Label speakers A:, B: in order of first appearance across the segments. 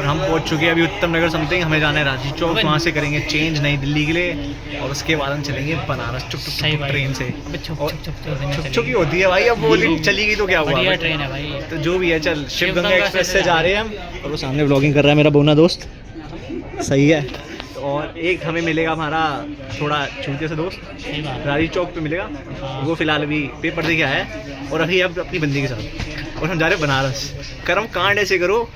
A: और हम पहुंच चुके हैं अभी उत्तम नगर समथिंग। हमें जाना है राजी चौक, वहाँ से करेंगे चेंज नई दिल्ली के लिए और उसके बाद हम चलेंगे बनारस चुप चुप ट्रेन से। छुप छुप ही होती है भाई, अब वो चली गई तो क्या हुआ, बढ़िया ट्रेन है भाई। तो जो भी है, चल शिव गंगा एक्सप्रेस से जा रहे हैं हम। और वो सामने व्लॉगिंग कर रहा है मेरा बोना दोस्त, सही है। और एक हमें मिलेगा हमारा थोड़ा चूते से दोस्त राजी चौक पे मिलेगा, वो फिलहाल अभी पेपर दे के आया है और अभी अब अपनी बंदी के साथ। और हम जा रहे हैं बनारस। कर्म कांड ऐसे करो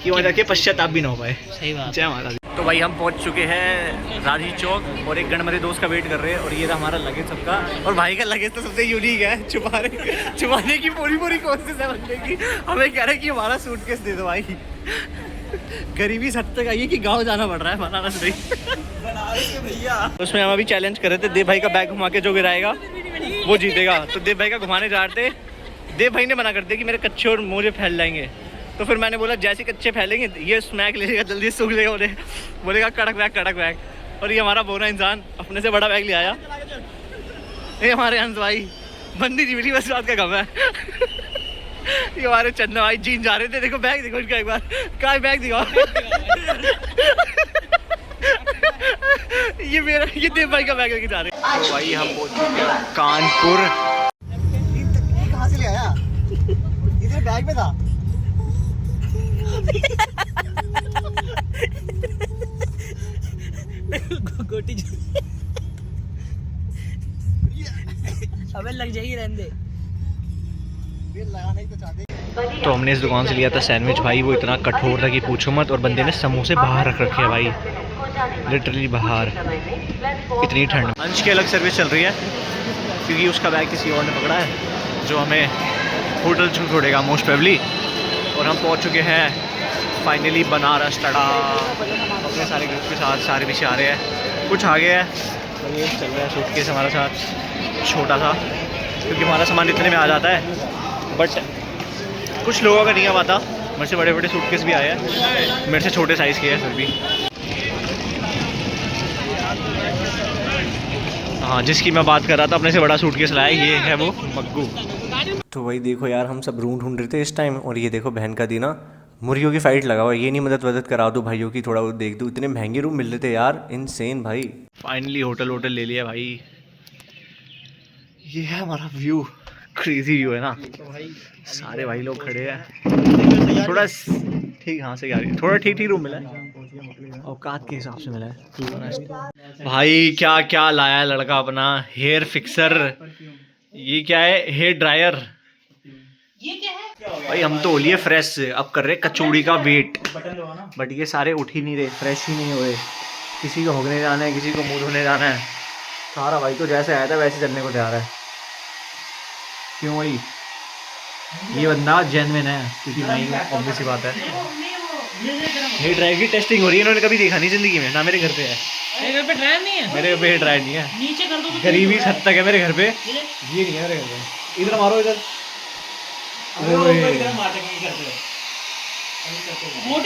A: कि वहाँ जाके पश्चाताप भी ना हो पाए। सही बात। जय माता दी। तो भाई हम पहुँच चुके हैं राजी चौक और एक गणमरे दोस्त का वेट कर रहे हैं। और ये रहा हमारा लगेज सबका, और भाई का लगेज तो सबसे यूनिक है। छुपाने की पूरी कोशिश है बंदे की। हमें कह रहे कि हमारा सूटकेस दे दो भाई। गरीबी सद तक आई है कि गाँव जाना पड़ रहा है, बनारस नहीं। भैया उसमें हम अभी चैलेंज कर रहे थे, देव भाई का बैग घुमा के जो गिराएगा वो जीतेगा। तो देव भाई का घुमाने जा रहे थे, देव भाई ने मना कर दिया कि मेरे कच्चे और मोजे फैल जाएंगे। तो फिर मैंने बोला जैसे कच्चे फैलेंगे ये स्मैक ले लेगा, जल्दी सूख लेगा, उन्हें बोलेगा कड़क बैग। और ये हमारा बोना इंसान अपने से बड़ा बैग ले आया। ये हमारे हंस भाई बंदी जी मिली, बस बात का गम है। ये हमारे चंदा भाई जीन जा रहे थे, देखो बैग देखो इनका, एक बार का बैग दिखाओ। ये मेरा, ये देव भाई का बैग लेके जा रहे हैं। तो भाई हम पहुंच चुके हैं कानपुर। कहाँ से ले आया? इधर बैग में था।
B: गोटी अबे लग जाएगी, रहने दे।
A: तो हमने इस दुकान से लिया था सैंडविच भाई, वो इतना कठोर था कि पूछो मत। और बंदे ने समोसे बाहर रख रखे हैं भाई, लिटरली बाहर, इतनी ठंड। लंच की अलग सर्विस चल रही है क्योंकि उसका बैग किसी और ने पकड़ा है जो हमें होटल छोड़ेगा मोस्ट प्रोबेबली। और हम पहुंच चुके हैं फाइनली बनारस। टड़ा अपने सारे ग्रुप के साथ, सारे पीछे आ रहे हैं, कुछ आगे है और ये चल रहा है सूटकेस हमारे साथ छोटा सा, क्योंकि हमारा सामान इतने में आ जाता है। बट कुछ लोगों का नहीं आ पाता, मेरे से बड़े सूटकेस भी आए हैं, मेरे से छोटे साइज़ के हैं फिर भी। हाँ, जिसकी मैं बात कर रहा था अपने से बड़ा सूटकेस लाया, ये है वो मग्गू। तो वही देखो यार, हम सब रूम ढूंढ रहे थे इस टाइम। और ये देखो बहन का दीना मुर्गियों की फाइट लगा हुआ है। ये नहीं मदद करा दो भाइयों की, थोड़ा वो देख दो। इतने महंगे रूम मिल रहे थे यार, इनसेन भाई। फाइनली होटल ले लिया भाई। ये है हमारा व्यू, क्रेजी व्यू है ना। सारे भाई लोग खड़े हैं, थोड़ा ठीक, हाँ सही आ रही है, थोड़ा ठीक रूम मिला है, औकात के हिसाब से मिला है भाई। क्या क्या लाया है लड़का अपना, हेयर फिक्सर, ये क्या है, हेयर ड्रायर, ये क्या है भाई। हम तो हो लिए फ्रेश, अब कर रहे कचौड़ी का वेट। बट ये सारे उठ ही नहीं रहे, फ्रेश ही नहीं हुए। किसी को भोगने जाना है, किसी को मुंह धोने जाना है। सारा भाई तो जैसे आया था वैसे चलने को तैयार है। क्यों भाई, ये बंदा जेन्युइन है, क्योंकि नहीं, ऑब्वियस सी बात है। हेयर ड्रायर की टेस्टिंग हो रही है, इन्होंने कभी देखा नहीं जिंदगी में, ना मेरे घर पे है।
B: मेरे घर पे ड्रायर नहीं है,
A: मेरे घर पे हेयर ड्रायर नहीं है।
B: नीचे कर दो,
A: गरीबी हद तक है मेरे घर पे, ये नहीं है मेरे घर पे। इधर मारो, इधर
B: गोटे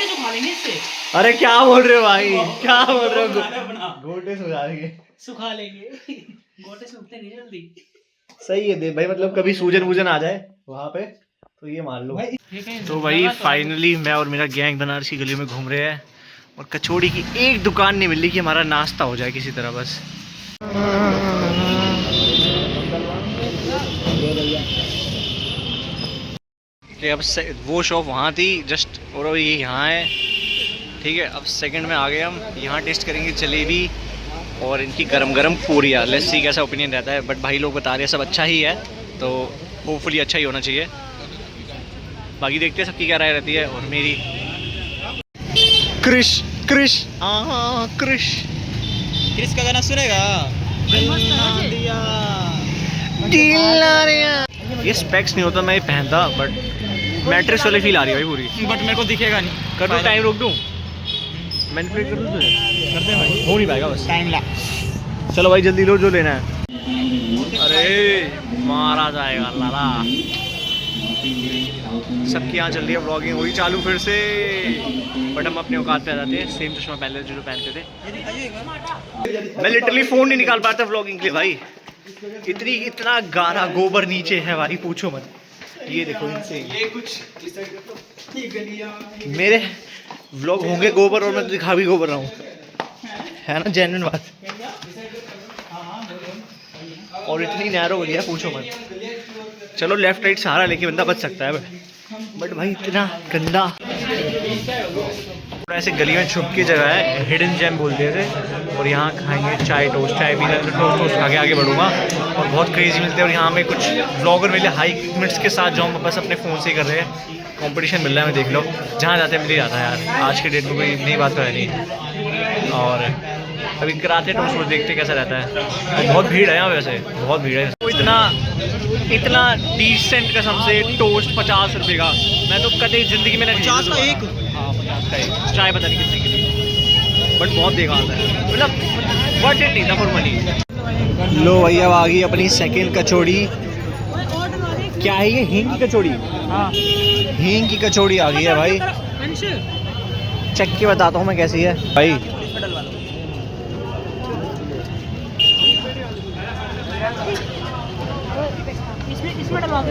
B: तो खा लेंगे इससे।
A: अरे क्या बोल रहे हो भाई, क्या बोल रहे हो? गोटे सुखा लेंगे,
B: सुखा लेंगे। गोटे सूखते नहीं जल्दी।
A: सही है दे भाई, मतलब कभी सूजन वूजन आ जाए वहाँ पे तो ये मान लो। तो भाई फाइनली मैं और मेरा गैंग बनारस की गलियों में घूम रहे हैं और कचौड़ी की एक दुकान नहीं मिल रही कि हमारा नाश्ता हो जाए किसी तरह बस। अब वो शॉप वहाँ थी जस्ट, और अभी ये यहाँ है, ठीक है। अब सेकंड में आ गए हम, यहाँ टेस्ट करेंगे जलेबी और इनकी गरम पूरियाँ। लेट्स सी कैसा ओपिनियन रहता है। बट भाई लोग बता रहे हैं सब अच्छा ही है, तो होपफुली अच्छा ही होना चाहिए। बाकी देखते हैं सबकी क्या राय रहती है। और मेरी क्रिश
B: क्रिश का गाना सुनेगा।
A: ये स्पेक्स नहीं होता, मैं ये पहनता, बट मैट्रिक्स वाली फील आ रही है भाई पूरी।
B: बट मेरे को दिखेगा नहीं।
A: कर दूँ टाइम, रोक दूँ, मैनिपुलेट कर दूँ तुझे?
B: कर दे भाई,
A: हो नहीं पाएगा बस,
B: टाइम ला।
A: चलो भाई जल्दी लो जो लेना है। अरे मारा जाएगा लाला। सबकी यहाँ चल रही है व्लॉगिंग, वही चालू फिर से। बट हम अपने औकात पे आ जाते हैं, सेम चश्मा पहले जो पहनते थे। मैं लिटरली फ़ोन नहीं निकाल पाता व्लॉगिंग के लिए भाई, इतना गारा गोबर नीचे है भाई, पूछो मत। ये देखो इनसे, ये कुछ व्लॉग होंगे गोबर और मैं दिखा भी गोबर रहा हूँ, है ना जेन्युइन बात। और इतनी नैरो हो गया पूछो मत। चलो लेफ्ट राइट सहारा लेके बंदा बच सकता है, बट भाई इतना गंदा। ऐसे गली में छुप की जगह है, हिडन जेम बोलते थे। और यहाँ खाएंगे चाय टोस्ट, चाय पी लेंगे, टोस्ट टोस्ट खा के आगे बढ़ूंगा। और बहुत क्रेजी मिलते हैं। और यहाँ में कुछ ब्लॉगर मिले हाई इक्विपमेंट्स के साथ, जो हम बस अपने फ़ोन से ही कर रहे हैं। कंपटीशन मिल रहा है, मैं देख लो जहाँ जाते हैं मिल ही जाता है यार। आज के डेट में कोई नई बात तो है नहीं। और अभी कराते टोस्ट वो देखते कैसा रहता है। बहुत भीड़ है यहाँ, वैसे बहुत भीड़ है। तो इतना डिसेंट कसम से टोस्ट 50 रुपये का मैं तो कभी ज़िंदगी में नहीं।
B: 50 का एक?
A: हाँ 50 का एक। चाय पता नहीं कितने की थी, बट बहुत बेकार है, मतलब वर्थ इट नहीं था फॉर मनी। लो भैया, अब आ गई अपनी सेकंड कचौड़ी। क्या है ये, हींग की कचौड़ी?
B: हाँ
A: हींग की कचौड़ी आ गई है भाई। चख के बताता हूँ मैं कैसी है भाई।
C: इसमें डलवा के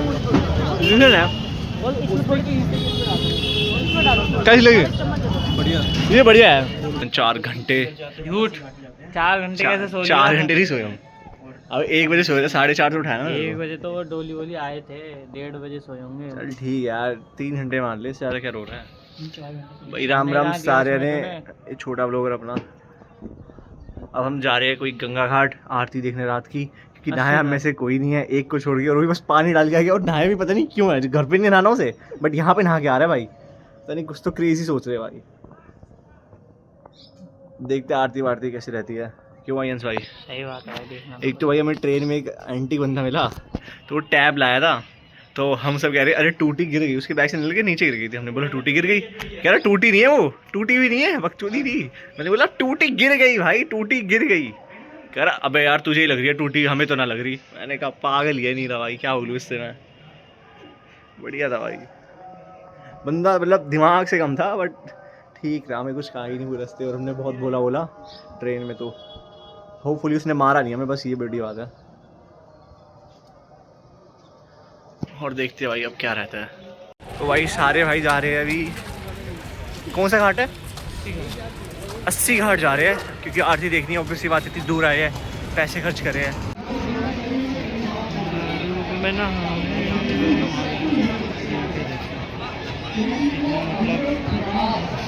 A: कैसी लगी? बढ़िया, ये बढ़िया है। 4 घंटे
B: झूठ, 4 घंटे कैसे सो
A: 4 घंटे नहीं सोए हम। अब 1 बजे सोए थे, 4:30 से उठाया ना।
B: 1 बजे तो वो डोली वोली आए थे, 1:30 बजे सोए होंगे।
A: चल ठीक है यार, 3 घंटे मान ले, इससे ज़्यादा क्या रो रहा है भाई। राम राम सारे ने, ये छोटा ब्लॉगर अपना। अब हम जा रहे हैं कोई गंगा घाट आरती देखने रात की, क्योंकि नहाया हम में से कोई नहीं है, एक को छोड़ के। और वो भी बस पानी डाल के आ गया, और नहाया भी पता नहीं क्यों है। घर पे नहीं नहाना उसे, बट यहाँ पे नहा के आ रहा है भाई। पता नहीं, कुछ तो क्रेजी सोच रहे भाई। देखते आरती वारती कैसी रहती है। क्यों भाई अंश भाई?
B: सही बात है देखना।
A: एक तो भाई हमें ट्रेन में एक एंटी बंदा मिला, तो वो टैब लाया था। तो हम सब कह रहे अरे टूटी गिर गई, उसके बैग से निकल के नीचे गिर गई थी। हमने बोला टूटी गिर गई, कह रहा टूटी नहीं है वो, टूटी भी नहीं है, बकचोदी थी। मैंने बोला टूटी गिर गई भाई, टूटी गिर गई। कह रहा अबे यार तुझे ही लग रही है टूटी, हमें तो ना लग रही। मैंने कहा पागल ही है, नहीं था भाई, क्या बोलूँ इससे मैं। बढ़िया था भाई बंदा, मतलब दिमाग से कम था, बट ठीक रहा। हमें कुछ कहा ही नहीं पूरे रास्ते, और हमने बहुत बोला ट्रेन में। तो होपफुली उसने मारा नहीं हमें, बस ये बड़ी बात है। और देखते हैं भाई अब क्या रहता है। तो भाई सारे भाई जा रहे हैं अभी, कौन सा घाट है? 80 घाट जा रहे हैं, क्योंकि आरती देखनी है। ऑब्वियसली बात, इतनी दूर आए हैं, पैसे खर्च कर रहे हैं।
B: मैं ना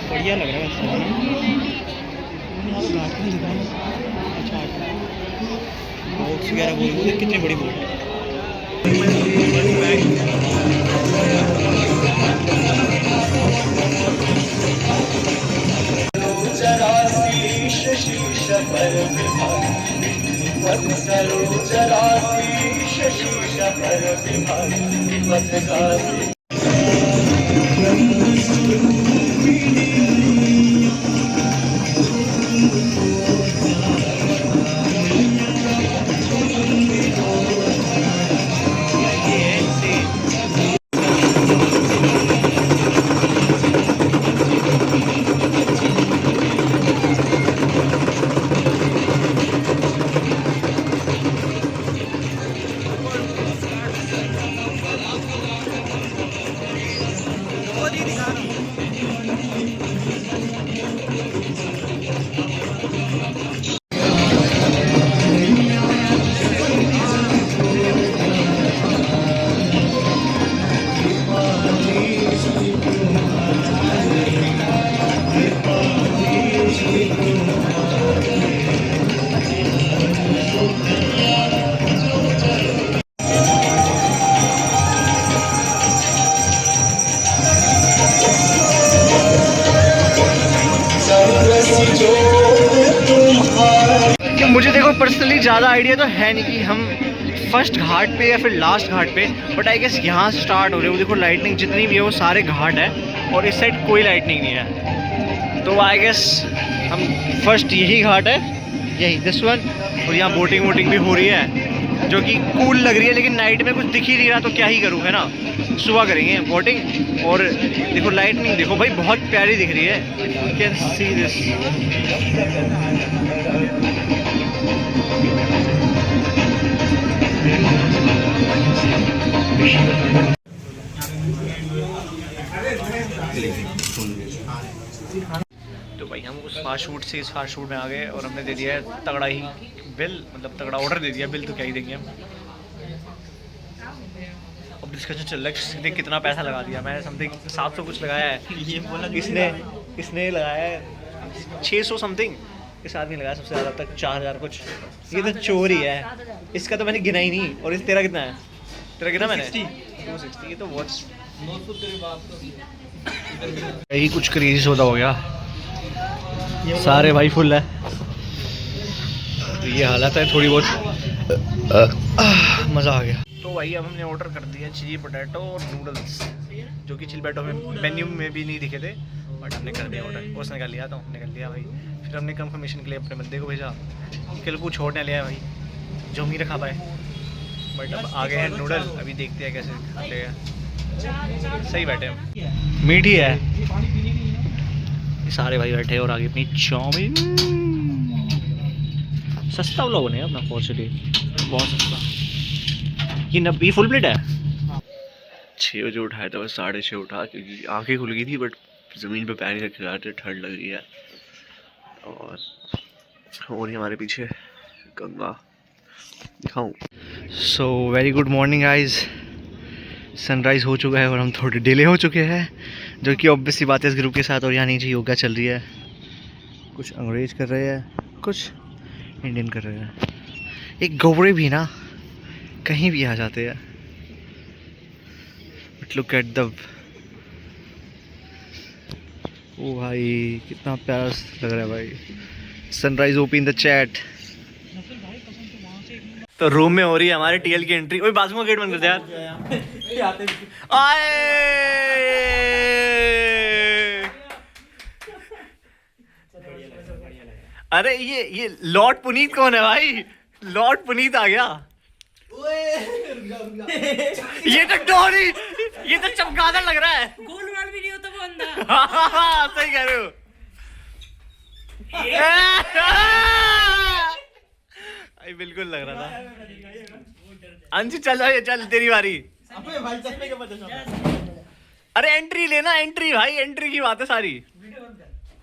B: बढ़िया लग रहा है बॉक्स वगैरह बोल, कितनी बड़ी बोट।
A: कि मुझे देखो पर्सनली ज़्यादा आइडिया तो है नहीं कि हम फर्स्ट घाट पे या फिर लास्ट घाट पे, बट आई गेस यहाँ से स्टार्ट हो रहे हो। देखो लाइटनिंग जितनी भी है वो सारे घाट है, और इस साइड कोई लाइटनिंग नहीं है। तो आई गेस हम फर्स्ट यही घाट है, यही दिस वन। और यहाँ बोटिंग वोटिंग भी हो रही है, जो कि कूल लग रही है। लेकिन नाइट में कुछ दिख ही नहीं रहा, तो क्या ही करूँ, है ना। सुबह करेंगे बोटिंग। और देखो लाइटनिंग देखो भाई, बहुत प्यारी दिख रही है। You can see this. तो भाई हम उस फास्ट फूड से इस फास्ट फूड में आ गए और हमने दे दिया है तगड़ा ही बिल, मतलब तगड़ा ऑर्डर दे दिया, बिल तो क्या ही देंगे हम। अब डिस्कशन चल रहा है किसने कितना पैसा लगा दिया। मैंने समथिंग 700 कुछ लगाया है,
B: ये बोला
A: इसने लगाया है 600 समथिंग, इस आदमी लगाया सबसे ज़्यादा तक 4000 कुछ। ये तो चोरी है, इसका तो मैंने गिना ही नहीं। और इस तेरा कितना है? तेरा कितना मैंने 260। ये तो वॉच यही कुछ क्रेजी सौदा हो गया, सारे भाई फुल है। तो ये हालत है, थोड़ी बहुत मज़ा आ गया। तो भाई अब हमने ऑर्डर कर दिया चिली पोटैटो और नूडल्स, जो कि चिली पोटैटो में मेन्यू में भी नहीं दिखे थे, बट हमने कर दिया ऑर्डर। उसने कर लिया, तो हमने कर लिया भाई। फिर हमने कंफर्मेशन के लिए अपने बंदे को भेजा, कल को छोड़ने लिया भाई, जो हम ही रखा पाए। बट अब आ गए हैं नूडल, अभी देखते हैं कैसे खाते हैं। सही बैठे हम, मीठी है। ये सारे भाई बैठे और आगे अपनी चाउमीन। सस्ता वाला बने अपना फॉर्चुनेटली, बहुत सस्ता। ये 90 फुल प्लेट है। 6 बजे उठाया था, बस 6:30 उठा, क्योंकि आंखें खुल गई थी बट ज़मीन पे पैर नहीं रखे जाते, ठंड लग रही है। और हो रही हमारे पीछे गंगा, दिखाऊं। So very good morning guys. Sunrise हो चुका है और हम थोड़े डिले हो चुके हैं, जो कि ऑब्वियस सी बात है इस ग्रुप के साथ। और यहाँ नीचे योगा चल रही है, कुछ अंग्रेज कर रहे हैं, कुछ इंडियन कर रहे हैं। एक गोबरे भी ना कहीं भी आ जाते हैं। बट लुक एट द, ओ भाई कितना प्यारा लग रहा है भाई। Sunrise OP in the chat. तो रूम में हो रही है हमारे टीएल की एंट्री। ओए बाजू का गेट बंद कर दे यार। आए अरे ये लॉर्ड पुनीत कौन है भाई? लॉर्ड पुनीत आ गया। ये तो डोरी, ये तो चमगादड़ लग रहा है।
C: गोलमाल भी नहीं होता वो अंधा।
A: सही कह रहे हो। बिल्कुल लग रहा था। अंश चल भाई, चल तेरी बारी। अरे एंट्री लेना, एंट्री भाई, एंट्री की बात है सारी।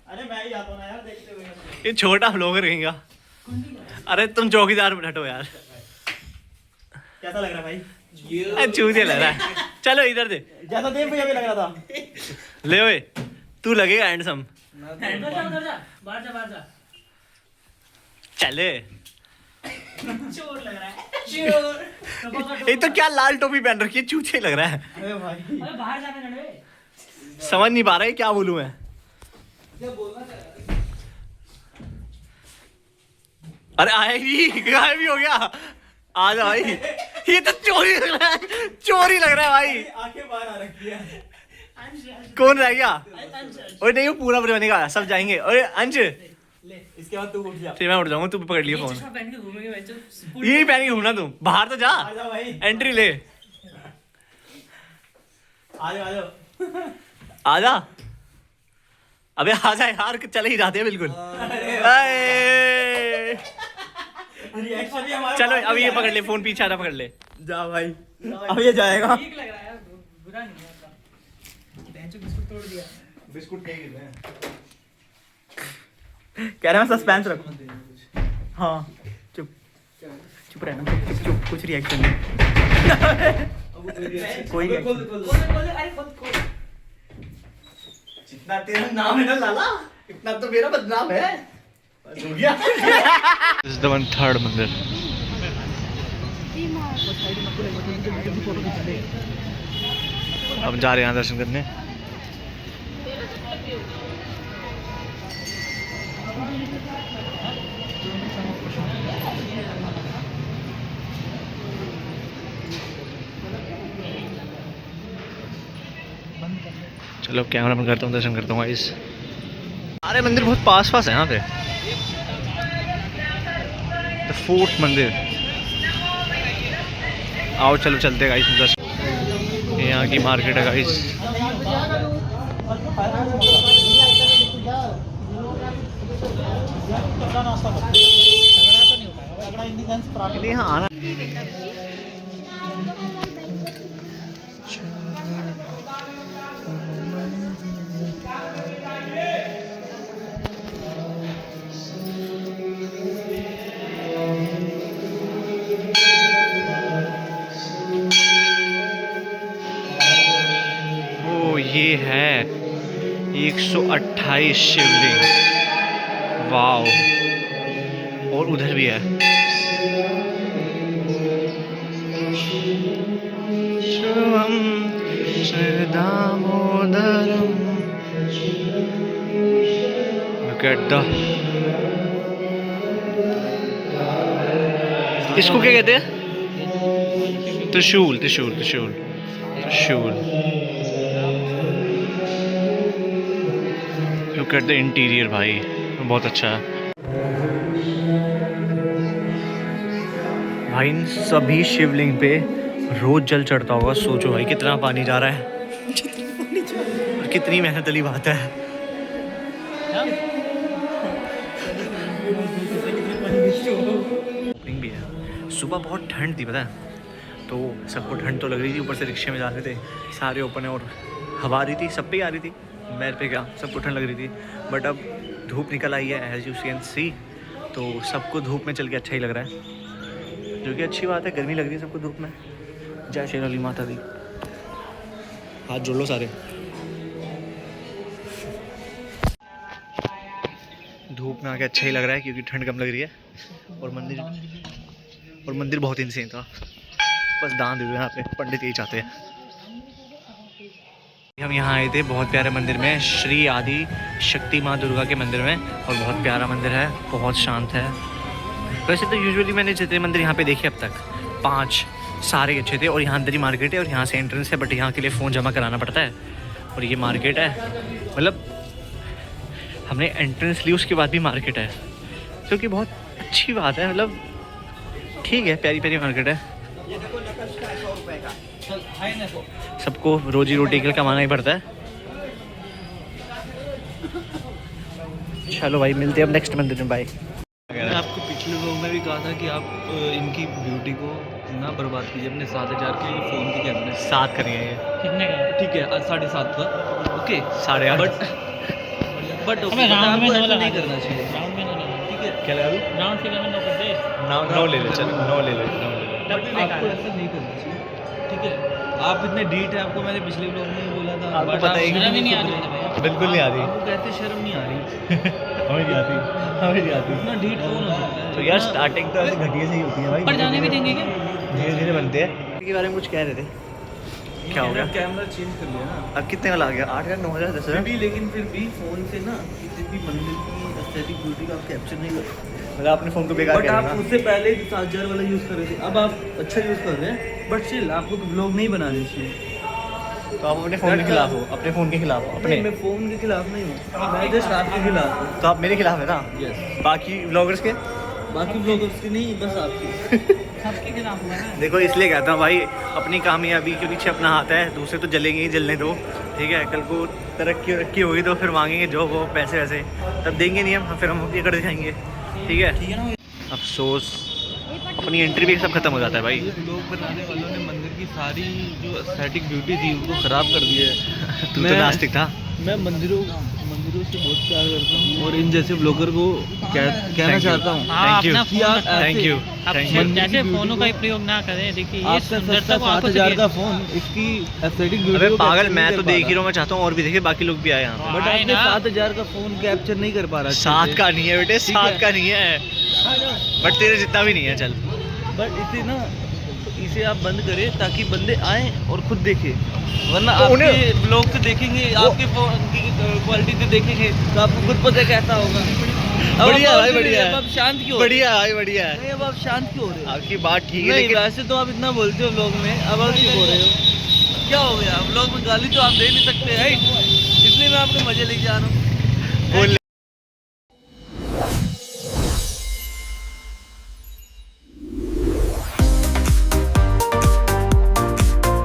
B: अरे मैं ही आता हूं ना यार, देखते हुए।
A: ये छोटा व्लॉगर रहेगा। अरे तुम चौकीदार हटो यार।
B: कैसा लग रहा है भाई?
A: चूतिया लग रहा है। चलो इधर दे,
B: जैसा देव भैया भी लग रहा था।
A: ले ओए, तू लगेगा हैंडसम।
C: बाहर जा।
A: चले।
C: चोर लग रहा है, चोर।
A: ये तो क्या लाल टोपी पहन रखी है, चूतिया लग रहा है।
B: अरे भाई,
C: अबे बाहर जाना नड़वे।
A: समझ नहीं पा रहा है क्या बोलूं मैं। अरे आए ही, गायब भी हो गया। आ जा भाई। ये तो चोरी लग रहा है, चोरी लग रहा है भाई।
B: आंखें बाहर आ रखी है।
A: कौन रह गया? ओए नहीं, वो पूरा बनेगा, सब जाएंगे। ओए अंश,
B: ले इसके बाद तू उठ जा।
A: फिर मैं उठ जाऊंगा, तू पकड़ लिया फोन।
C: पहन के घूमेंगे बच्चों।
A: यही पहन के घूमना, तुम बाहर तो जा,
B: आ जा भाई,
A: एंट्री ले।
B: आ जा।
A: आ जा, अबे आ जा यार, चले ही जाते हैं बिल्कुल।
B: रिएक्शन भी हमारा।
A: चलो अब ये पकड़ ले फोन, पीछे आना, पकड़ ले।
B: जा भाई, अब ये जाएगा।
C: ठीक लग रहा है यार, बुरा नहीं है आपका। बेंचो बिस्कुट तोड़ दिया।
B: बिस्कुट नहीं गिर रहे हैं। कह रहा मैं सस्पेंस रखूं। हाँ चुप रहना, चुप, कुछ रिएक्शन नहीं। कोई
C: खोल।
B: जितना तेरा नाम है ना लाला, इतना तो मेरा बदनाम है। बस हो गया।
A: This is the one third मंदिर। अब जा रहे हैं दर्शन करने। चलो कैमरा बंद करता हूँ, दर्शन करता हूँ गाइस। सारे मंदिर बहुत पास पास है यहाँ पे। द फोर्थ मंदिर। आओ चलो चलते गाइस दर्शन। ये यहाँ की मार्केट है गाइस। यहाँ आना। 128 शिवलिंग, वाव। और उधर भी है। Shivam Damodaram. Look at the, इसको क्या कहते हैं? त्रिशूल, त्रिशूल, त्रिशूल, त्रिशूल। लुक एट द इंटीरियर भाई, बहुत अच्छा है भाई। इन सभी शिवलिंग पे रोज जल चढ़ता होगा। सोचो भाई कितना पानी जा रहा है और कितनी मेहनत वाली बात है। भी है। सुबह बहुत ठंड थी पता है, तो सबको ठंड तो लग रही थी, ऊपर से रिक्शे में जा रहे थे सारे ओपन है और हवा आ रही थी, सब पे आ रही थी, मेरे पे क्या, सबको ठंड लग रही थी। बट अब धूप निकल आई है एज यू कैन सी, तो सबको धूप में चल के अच्छा ही लग रहा है, जो कि अच्छी बात है। गर्मी लग रही है सबको धूप में। जय शेर वाली माता दी, हाथ जोड़ लो सारे। धूप में आके अच्छा ही लग रहा है क्योंकि ठंड कम लग रही है। और मंदिर बहुत इंसेन था, बस दान दे दो यहाँ पे, पंडित यही चाहते हैं। हम यहाँ आए थे बहुत प्यारे मंदिर में, श्री आदि शक्ति माँ दुर्गा के मंदिर में, और बहुत प्यारा मंदिर है, बहुत शांत है। वैसे तो यूजुअली मैंने जितने मंदिर यहाँ पे देखे अब तक 5 सारे अच्छे थे। और यहाँ अंदर ही मार्केट है और यहाँ से एंट्रेंस है, बट यहाँ के लिए फ़ोन जमा कराना पड़ता है। और ये मार्केट है, मतलब हमने एंट्रेंस ली उसके बाद भी मार्केट है, जो कि बहुत अच्छी बात है। मतलब ठीक है, प्यारी प्यारी मार्केट है। सबको रोजी रोटी के लिए कमाना ही पड़ता है। चलो भाई, मिलते हैं अब नेक्स्ट मंदिर में, बाय।
D: मैंने आपको पिछले व्लॉग में भी कहा था कि आप इनकी ब्यूटी को ना बर्बाद कीजिए अपने 7,000 के फ़ोन के कैमरे।
A: 7 करेंगे ये,
C: कितने का?
D: ठीक है, 7.5 का, ओके
A: 8.5।
D: बट
C: हमें राउंड में
D: आपको
C: नहीं
D: ऐसा नहीं करना चाहिए,
C: राउंड में नहीं,
D: ठीक है?
A: क्या लगा दूँ?
C: राउंड फिगर में 9 कर दे।
A: 9 ले ले, चल 9 ले ले।
D: बट आपको ऐसा नहीं करना चाहिए, ठीक है? आप इतने डीट है, आपको मैंने पिछले व्लॉग में ही बोला था।
A: आपको
D: but
A: पता
D: आप
A: है कि
C: शर्म ही नहीं आ रही है भाई।
A: बिल्कुल नहीं आ रही,
D: आपको कहते शर्म नहीं आ रही,
A: हमें नहीं आती, हमें नहीं आती।
D: इतना डीट कौन हो सकता है?
A: तो यार स्टार्टिंग तो ऐसे घटिया से ही होती है भाई,
C: पर जाने भी देंगे क्या?
A: धीरे धीरे बनते हैं। के बारे में कुछ कह रहे थे, क्या हो गया?
D: कैमरा चेंज कर लिया ना
A: अब कितने का ला गया? 8,000, 9,000, 10,000?
D: लेकिन फिर भी फ़ोन से ना किसी भी मंदिर की एस्थेटिक ब्यूटी का आप कैप्चर नहीं कर सकते।
A: मतलब अपने फ़ोन को बेकार
D: बट
A: कर
D: आप
A: देना।
D: उससे पहले 7,000 वाला यूज़ कर रहे थे, अब आप अच्छा यूज़ कर रहे हैं, बट स्टिल आपको ब्लॉग नहीं बनानी चाहिए।
A: तो आप अपने फ़ोन के खिलाफ हो, अपने फ़ोन के खिलाफ हो अपने।
D: नहीं, मैं फ़ोन के खिलाफ नहीं हूँ, मैं जस्ट आपके खिलाफ हूँ।
A: तो आप मेरे खिलाफ है ना?
D: यस,
A: बाकी व्लॉगर्स के?
D: बाकी ब्लॉगर्स की नहीं, बस आपकी।
C: सबके खिलाफ हुआ ना।
A: देखो इसलिए कहता हूँ भाई, अपनी कामयाबी के पीछे अपना हाथ है, दूसरे तो जलेंगे ही, जलने दो, ठीक है? कल को तरक्की होगी तो फिर मांगेंगे जो वो पैसे वैसे, तब देंगे नहीं हम, फिर हम ये कर दिखाएंगे, ठीक है? अफसोस अपनी एंट्री भी सब खत्म हो जाता है भाई।
D: ब्लॉग बनाने वालों ने मंदिर की सारी जो एस्थेटिक ब्यूटी थी उनको ख़राब कर दिया है।
A: तू तो नास्तिक था।
D: मैं मंदिरों से बहुत प्यार करता हूँ और इन जैसे ब्लॉगर को कहना चाहता हूँ,
A: थैंक यू,
D: थैंक
A: यू,
C: अब
A: थैंक यू।
C: जैसे फोनों का ही प्रयोग ना करें। देखिए ये
D: आपका
C: सुंदरता को आंखों से
D: 7,000 का फ़ोन इसकी एस्थेटिक ब्यूटी
A: अबे
D: को
A: पागल,
D: capture
A: मैं
D: नहीं
A: तो
D: कर
A: देख
D: पा
A: ही रहा हूँ, मैं चाहता हूँ और भी देखे, बाकी लोग भी आए यहाँ पे।
D: बट
C: आए
D: आपने
C: ना।
D: 7,000 का फ़ोन कैप्चर नहीं कर पा रहा।
A: 7 का नहीं है बेटे, 7 का नहीं है, बट तेरे जितना भी नहीं है, चल।
D: बट इसे आप बंद करें ताकि बंदे आए और खुद देखें, वरना
A: तो
D: आपके ब्लॉग से देखेंगे, आपके फोन की क्वालिटी से देखेंगे तो आपको खुद पता कैसा होगा।
A: बढ़िया है भाई, बढ़िया है।
D: अब आप शांत क्यों हो रहे
A: बढ़िया है भाई, बढ़िया है।
D: नहीं, अब आप शांत क्यों हो रहे हो?
A: आपकी बात ठीक है,
D: नहीं,
A: लेकिन
D: वैसे तो आप इतना बोलते हो व्लॉग में, अब आप क्यों हो रहे हो? क्या हो गया? व्लॉग में गाली तो आप दे नहीं सकते, राइट? इसलिए मैं आपके मजे लेके जा रहा हूँ।